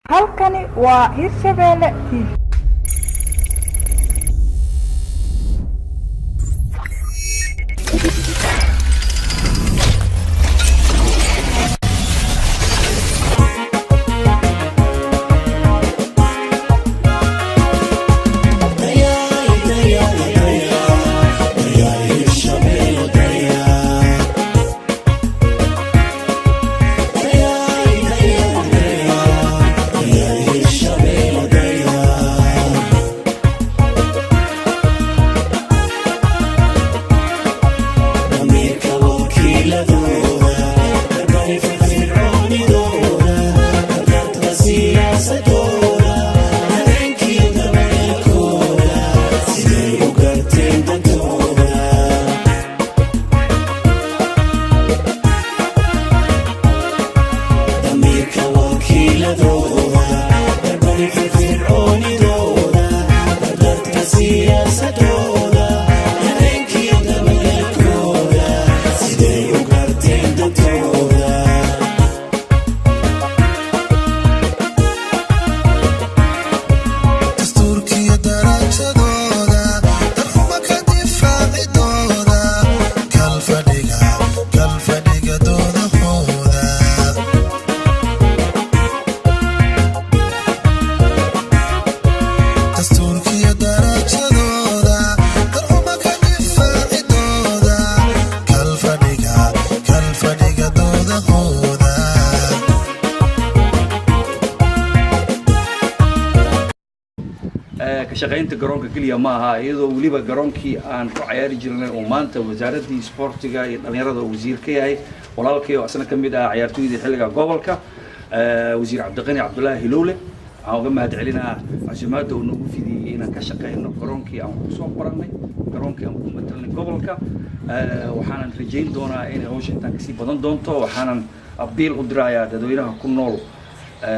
halkani waa Hirshabelle TV. shaqaynta garoonka kaliya ma aha iyadoo waliba garoonkii aan ku ciyaari jirnay oo maanta wasaaradii sportiga iyo dhalinyarada wasiir ka yahay walaalkii oo asna kamid ah ciyaartoyda xilliga gobolka wasiir Cabdiqani Cabdullaahi Hiloole aan uga mahad celinaa casuumaadda uu nagu fidiyay inaan ka shaqeyno garoonkii aan ku soo baranay garoonkii aan ku matalnay gobolka waxaan rajayn doonaa in hawsha intaan kasii badan doonto waxaan abiil u dirayaa dadweynaha ku nool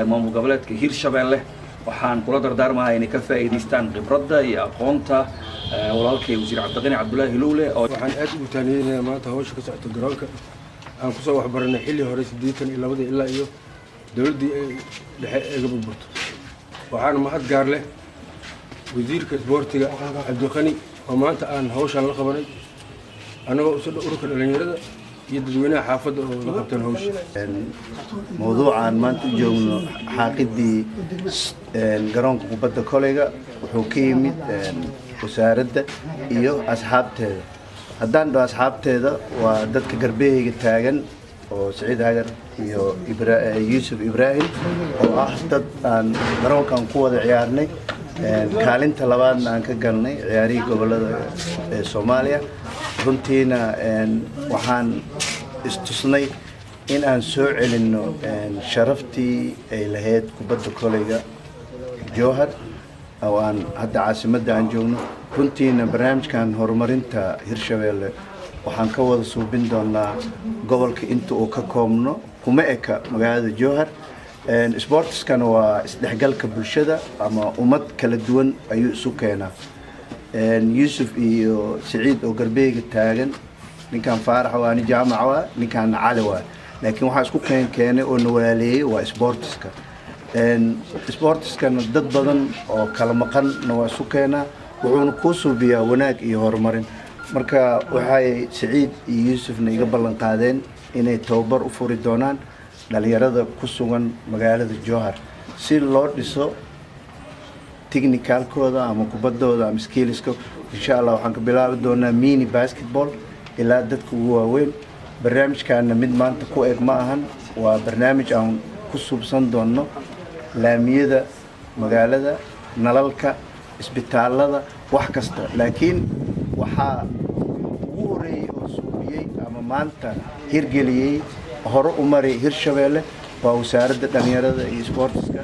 maamul goboleedka Hirshabelle waxaan kula dardaarmahay inay ka faa'iideystaan khibradda iyo aqoonta walaalkay wasiir Cabdiqani Cabdullaahi Hiloole oo waxaan aad ugu taaniyay maanta hawsha ka socota garoonka aan ku soo wax baranay xilli hore 82 ilaa iyo dawladii dhexe ee burburto waxaan mahad gaar leh wasiirka sportiga Cabdiqani oo maanta aan hawshan la qabanay anagoo u soo ururka dhalinyarada iyo dadweynaha xaafadda oo la qabtaan hawsha mawduucan maanta u joogno xaaqidii garoonka kubadda koleyga wuxuu ka yimid wasaaradda iyo asxaabteeda haddaan dhaho asxaabteeda waa dadka garbeeyga taagan oo Saciid Hagar iyo Yuusuf Ibraahim oo ah dad aan garoonkan ku wada ciyaarnay kaalinta labaadna aan ka galnay ciyaarihii gobolada ee Soomaaliya runtiina waxaan istusnay in aan soo celinno sharaftii ay lahayd kubadda koleyga Jowhar oo aan hadda caasimadda aan joogno runtiina barnaamijkan horumarinta Hirshabelle waxaan ka wada suubin doonaa gobolka inta uu ka koobno kuma eka magaalada Jowhar sportskana waa isdhexgalka bulshada ama ummad kala duwan ayuu isu keenaa Yuusuf iyo Saciid oo garbeeyga taagan ninkan Faarax waa ni jaamac waa ninkan Cali waa laakiin waxa isku keenay oo walaaleeyay waa sportska sportskana dad badan oo kala maqan waa isu keenaa wuxuuna ku suubiyaa wanaag iyo horumarin marka waxay Saciid iyo Yuusufna iga ballan qaadeen inay tababar u furi doonaan dhalinyarada ku sugan magaalada Jowhar si loo dhiso technicalkooda ama kubaddooda ama skillska insha Allah waxaan ka bilaabi doonaa mini basketball ilaa dadka ugu waaweyn barnaamijkaana mid maanta ku eg ma ahan waa barnaamij aan ku subsan doono laamiyada magaalada nalalka isbitaalada wax kasta laakiin waxa ugu horeeyay oo suubiyay ama maanta hirgeliyay hore u maray Hirshabelle waa wasaaradda dhalinyarada iyo sportska